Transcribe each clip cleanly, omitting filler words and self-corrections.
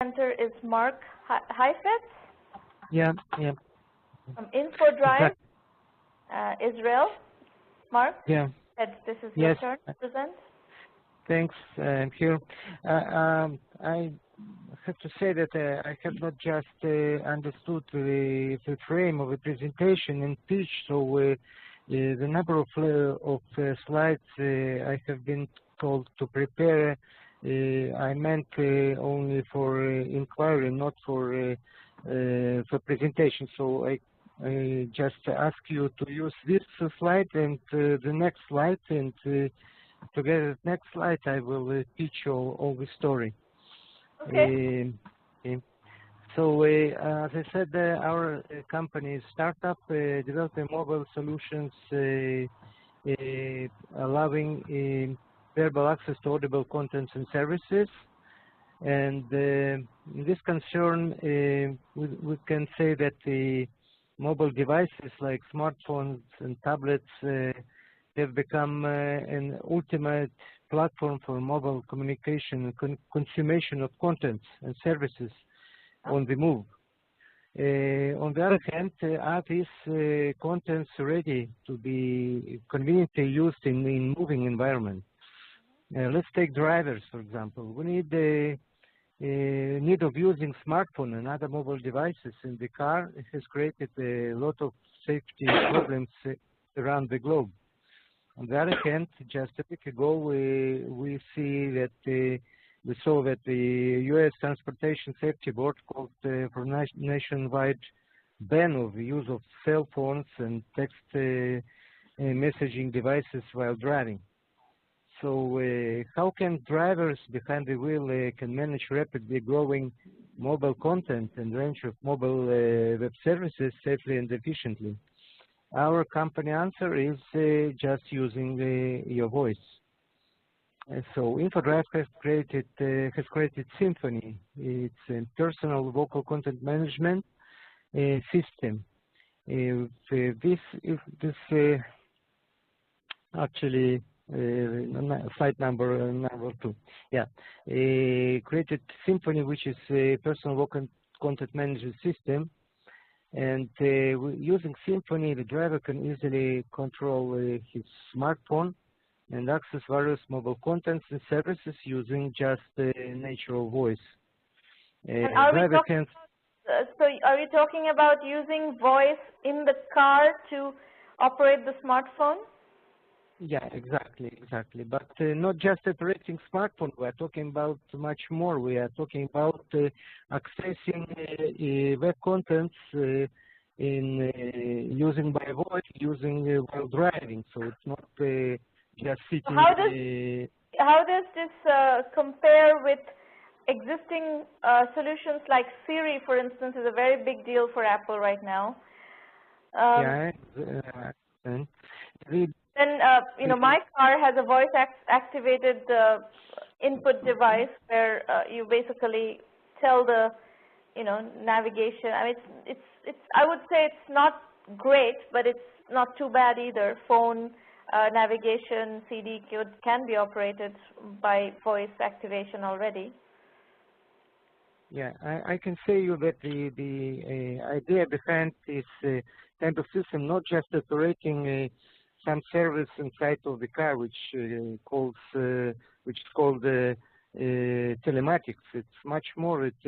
presenter is Mark Heifetz. Yeah, yeah. From InfoDrive, Israel. Mark? Yeah. This is your turn to present. Thanks. I'm here. I have to say that I have not just understood the frame of the presentation and pitch, so the number of slides I have been told to prepare, I meant only for inquiry, not for presentation. So I just ask you to use this slide and the next slide, and together the next slide I will teach all the story. Okay. So as I said, our company is startup developing mobile solutions allowing verbal access to audible contents and services. And in this concern, we can say that the mobile devices like smartphones and tablets have become an ultimate platform for mobile communication and consummation of contents and services on the move. On the other hand, are these contents ready to be conveniently used in moving environment? Let's take drivers, for example. We need the need of using smartphone and other mobile devices in the car. It has created a lot of safety problems around the globe. On the other hand, just a week ago, we saw that the U.S. Transportation Safety Board called for nationwide ban of the use of cell phones and text messaging devices while driving. So how can drivers behind the wheel can manage rapidly growing mobile content and range of mobile web services safely and efficiently? Our company answer is just using your voice. So InfoDrive has created Symphony. It's a personal vocal content management system. Actually. Slide number 2. Yeah, created Symphony, which is a personal vocal content management system, and using Symphony, the driver can easily control his smartphone and access various mobile contents and services using just natural voice. And are you talking about using voice in the car to operate the smartphone? Yeah, exactly. But not just operating smartphone. We are talking about much more. We are talking about accessing web contents in using by voice, using while driving. So it's not just sitting. How does this compare with existing solutions like Siri, for instance, is a very big deal for Apple right now. Then, my car has a voice-activated input device where you basically tell the, navigation. I mean, I would say it's not great, but it's not too bad either. Phone navigation, CD can be operated by voice activation already. Yeah, I can say you that the idea behind this kind of system, not just operating some service inside of the car, which is called telematics. It's much more. It's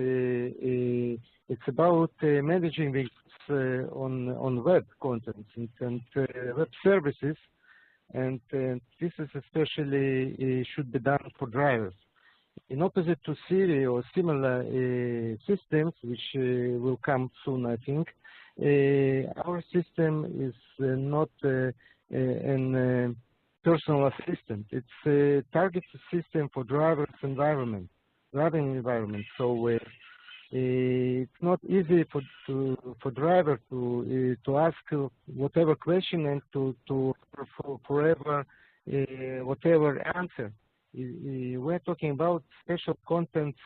about managing the on web contents and web services, and this is especially should be done for drivers. In opposite to Siri or similar systems, which will come soon, I think, our system is not an personal assistant. It's a targeted system for driving environment. So it's not easy for driver to ask whatever question and to forever whatever answer. We're talking about special contents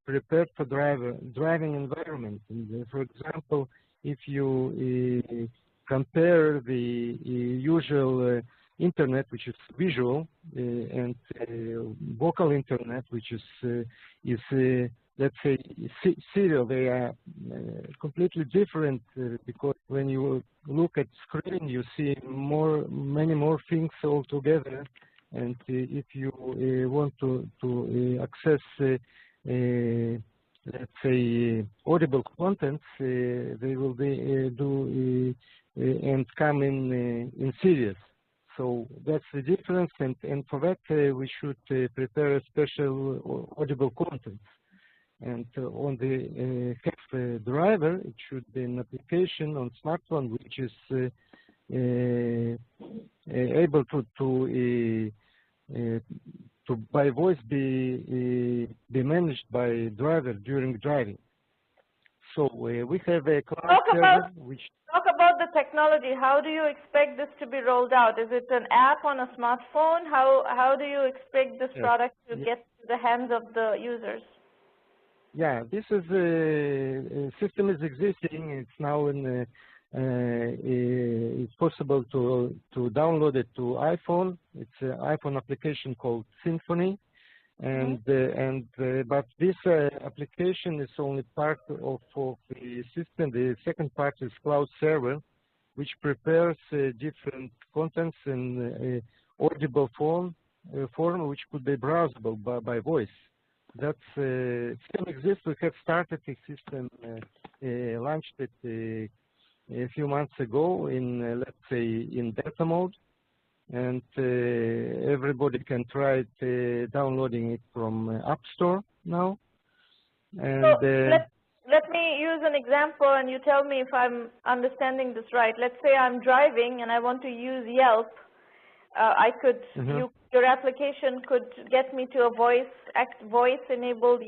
prepared for driving environment. And, for example, if you compare the usual internet, which is visual, and vocal internet, which is let's say, serial. They are completely different because when you look at screen, you see many more things altogether. And if you want to access, let's say, audible contents, they will do and come in series. So that's the difference, and for that we should prepare a special audible content. And on the HEC driver, it should be an application on smartphone which is able to by voice be managed by driver during driving. So we have a cloud server which. Talk about the technology. How do you expect this to be rolled out? Is it an app on a smartphone? How do you expect this product to get to the hands of the users? Yeah, this is system is existing. It's now in. It's possible to download it to iPhone. It's an iPhone application called Symphony. And but this application is only part of the system. The second part is cloud server, which prepares different contents in audible form, which could be browsable by voice. That system exists. We have started the system, launched it a few months ago in, let's say, in beta mode. And everybody can try it, downloading it from App Store now. And so let me use an example, and you tell me if I'm understanding this right. Let's say I'm driving and I want to use Yelp. I could your application could get me to a voice-enabled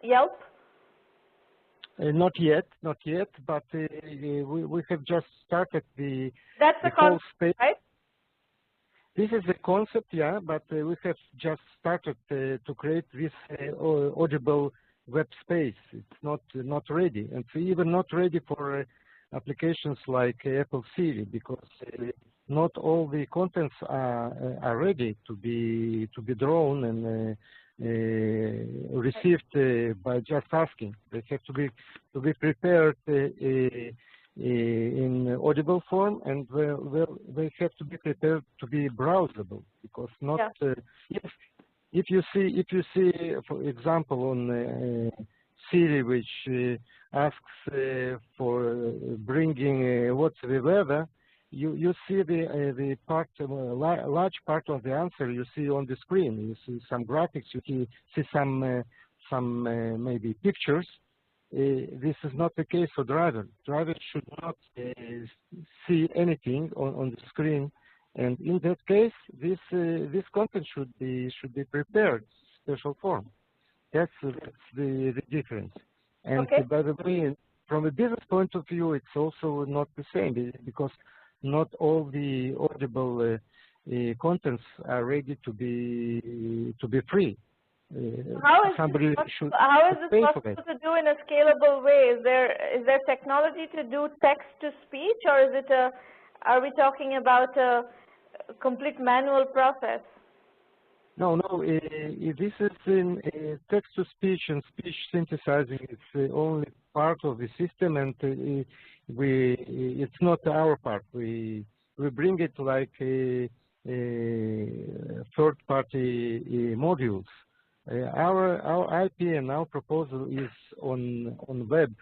Yelp. Not yet, but we have just started the. That's the concept, right? This is the concept, yeah, but we have just started to create this audible web space. It's not ready, and it's even not ready for applications like Apple Siri, because not all the contents are ready to be drawn and received by just asking. They have to be prepared in audible form, and they have to be prepared to be browsable, because not if you see for example on Siri, which asks for bringing what's the weather, you see the part, large part of the answer you see on the screen. You see some graphics, you see some maybe pictures. This is not the case for driver. Driver should not see anything on the screen, and in that case, this content should be prepared special form. That's the difference. And by the way, from a business point of view, it's also not the same, because not all the audible contents are ready to be free. How is this possible to do in a scalable way? Is there technology to do text to speech, or is it are we talking about a complete manual process? No. This is in text to speech and speech synthesizing. It's only part of the system, and it's not our part. We bring it like a third-party modules. Our IP and our proposal is on web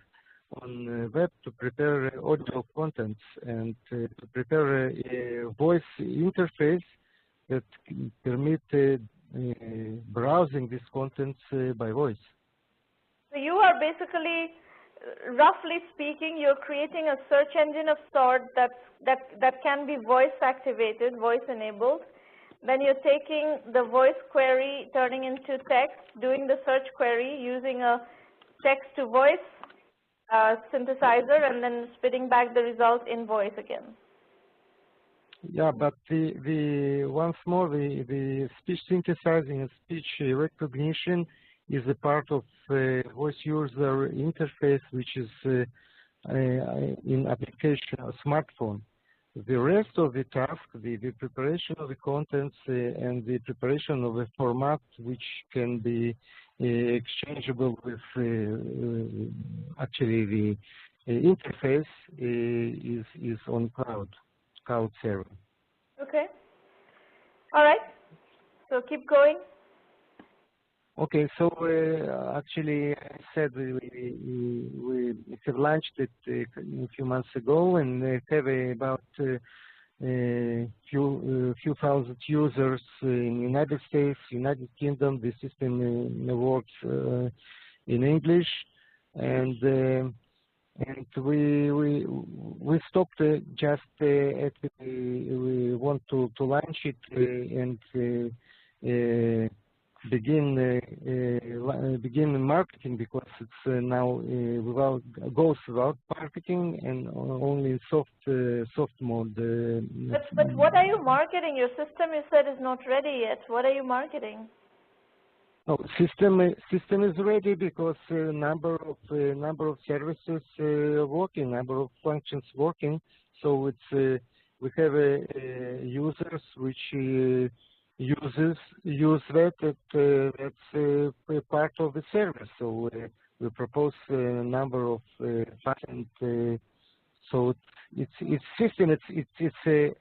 to prepare audio contents and to prepare a voice interface that permit browsing these contents by voice. So you are basically, roughly speaking, you're creating a search engine of sort that can be voice activated, voice enabled. Then you're taking the voice query, turning into text, doing the search query using a text-to-voice synthesizer, and then spitting back the result in voice again. Yeah, but once more, the speech synthesizing and speech recognition is a part of voice user interface, which is in application, a smartphone. the rest of the task, the preparation of the contents and the preparation of a format which can be exchangeable with actually the interface is on cloud server. Okay. All right. So keep going. Okay, so actually, I said we have launched it a few months ago, and have about few thousand users in United States, United Kingdom. The system works in English, and we stopped just at we want to launch it and begin marketing, because it's now goes without marketing and only in soft mode. But what are you marketing? Your system, you said, is not ready yet. What are you marketing? No, system is ready, because number of services working, number of functions working. So it's we have users which use that. That's part of the service. So we propose a number of functions. So it's system. It's a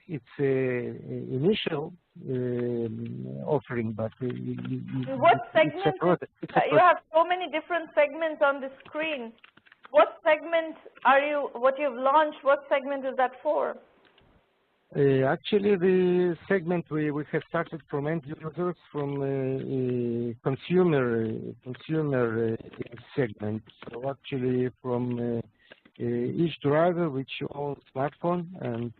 initial offering, but what segment? You have so many different segments on the screen. What segment are you? What you've launched? What segment is that for? Actually, the segment we have started from end users, from consumer segment. So actually, from each driver which owns smartphone and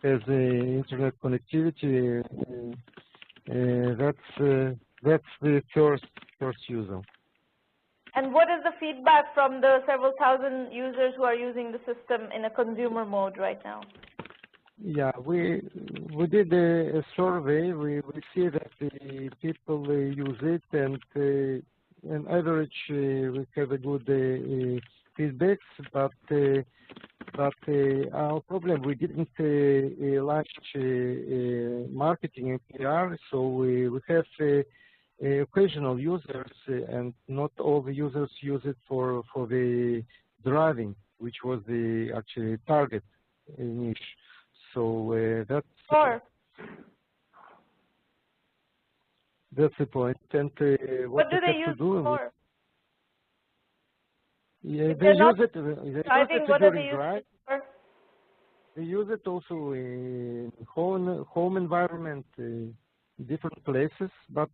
has internet connectivity. That's the first user. And what is the feedback from the several thousand users who are using the system in a consumer mode right now? Yeah, we did a survey. We see that the people use it, and on average we have a good feedbacks. But our problem, we didn't launch marketing and PR, so we have occasional users, and not all the users use it for the driving, which was the actually target niche. So that's the point. And what do they use for? Yeah, they use it during drive. They use it also in home environment, different places, but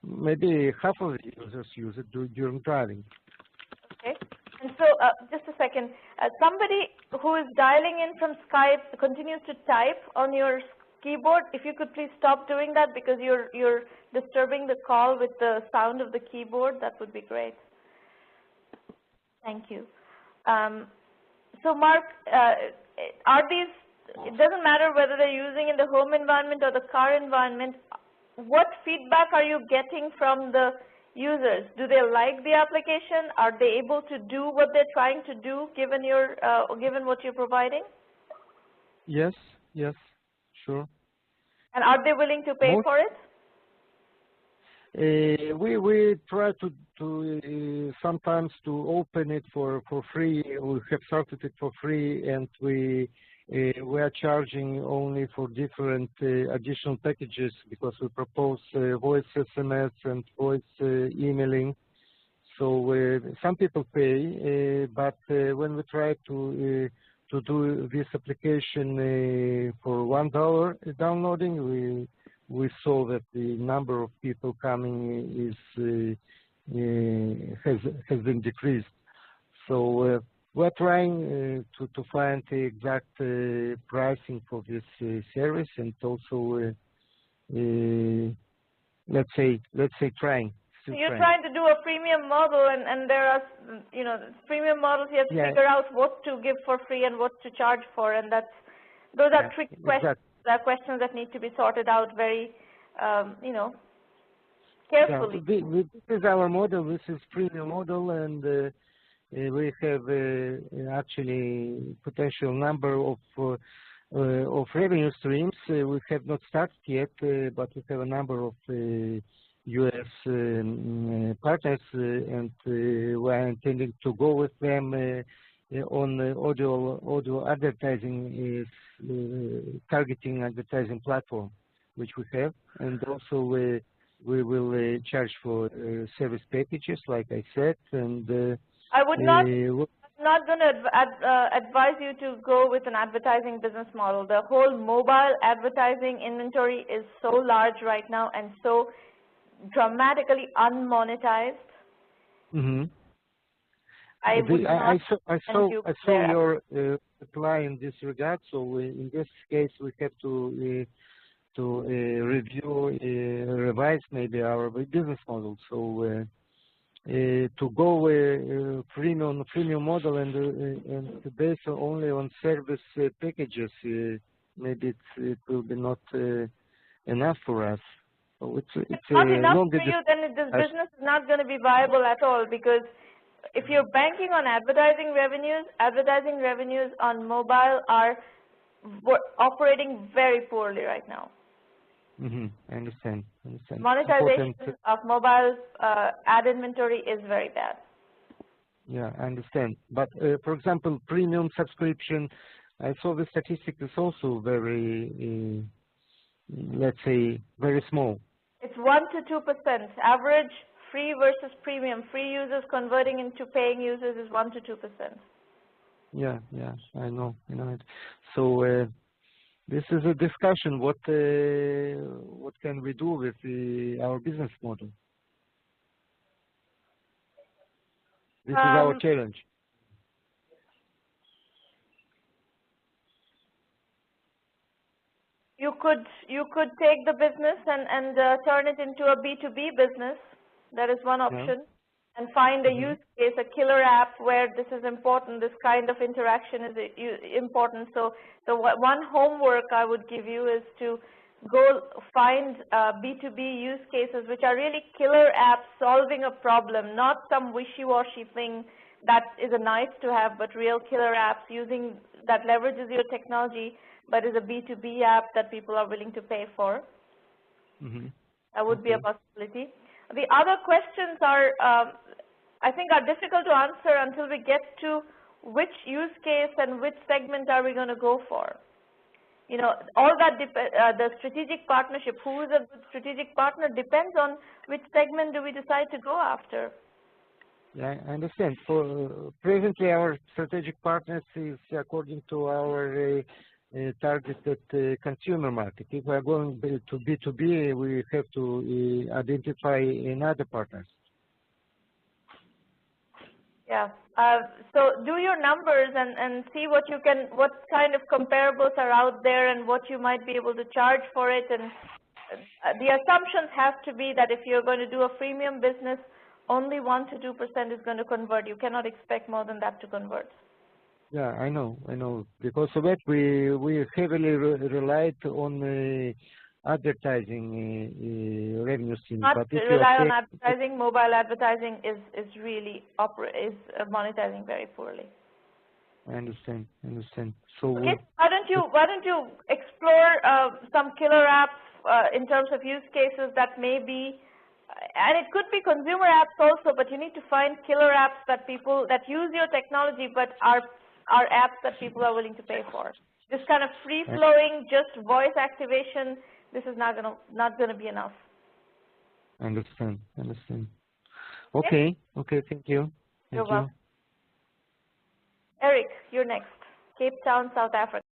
maybe half of the users use it during driving. Okay. And so, just a second, somebody who is dialing in from Skype continues to type on your keyboard. If you could please stop doing that, because you're disturbing the call with the sound of the keyboard, that would be great. Thank you. So, Mark, are these? It doesn't matter whether they're using in the home environment or the car environment. What feedback are you getting from the users? Do they like the application? Are they able to do what they're trying to do, given what you're providing? Yes, sure. And are they willing to pay for it? We try to sometimes to open it for free. We have started it for free, and we are charging only for different additional packages, because we propose voice SMS and voice emailing. So some people pay, but when we try to do this application for $1 downloading, we saw that the number of people coming has been decreased. So we're trying to find the exact pricing for this service, and also let's say trying. So you're trying to do a premium model, and there are, premium models. You have to figure out what to give for free and what to charge for, and those are tricky questions. Exactly. There are questions that need to be sorted out very, carefully. Yeah, this is our model. This is premium model, and we have actually potential number of of revenue streams. We have not started yet, but we have a number of U.S. Partners, and we are intending to go with them on audio advertising, targeting advertising platform, which we have, and also we will charge for service packages, like I said, and I would not going to advise you to go with an advertising business model. The whole mobile advertising inventory is so large right now and so dramatically unmonetized. Mm-hmm. I saw your reply in this regard. So in this case, we have to review, revise maybe our business model. So to go freemium model and to base only on service packages, maybe it will be not enough for us. So it's not enough for you, then this business is not going to be viable at all, because if you're banking on advertising revenues on mobile are operating very poorly right now. Mm-hmm. I understand. Monetization of mobile ad inventory is very bad. Yeah, I understand. But for example, premium subscription, I saw the statistic is also very, let's say, very small. It's 1 to 2%. Average free versus premium. Free users converting into paying users is 1 to 2%. Yeah, I know it. So this is a discussion. What can we do with our business model? This is our challenge. You could take the business and turn it into a B2B business. That is one option. Yeah. And find a use case, a killer app where this is important, this kind of interaction is important. So one homework I would give you is to go find B2B use cases which are really killer apps solving a problem, not some wishy-washy thing that is a nice to have, but real killer apps using that leverages your technology, but is a B2B app that people are willing to pay for. That would be a possibility. The other questions are, I think, are difficult to answer until we get to which use case and which segment are we going to go for. You know, all that the strategic partnership, who is a good strategic partner, depends on which segment do we decide to go after. Yeah, I understand. For presently, our strategic partners is according to our targeted consumer market. If we are going to B2B, we have to identify another partners. Yeah. So do your numbers and see what kind of comparables are out there and what you might be able to charge for it. And the assumptions have to be that if you're going to do a freemium business, only 1 to 2% is going to convert. You cannot expect more than that to convert. Yeah, I know. Because of that, we heavily relied on advertising revenue streams. Not rely on advertising. Mobile advertising is really monetizing very poorly. I understand. So okay, why don't you explore some killer apps in terms of use cases that may be, and it could be consumer apps also, but you need to find killer apps that use your technology but are apps that people are willing to pay for. This kind of free-flowing, just voice activation, this is not gonna be enough. Understand. Okay, thank you. You're welcome. Eric, you're next. Cape Town, South Africa.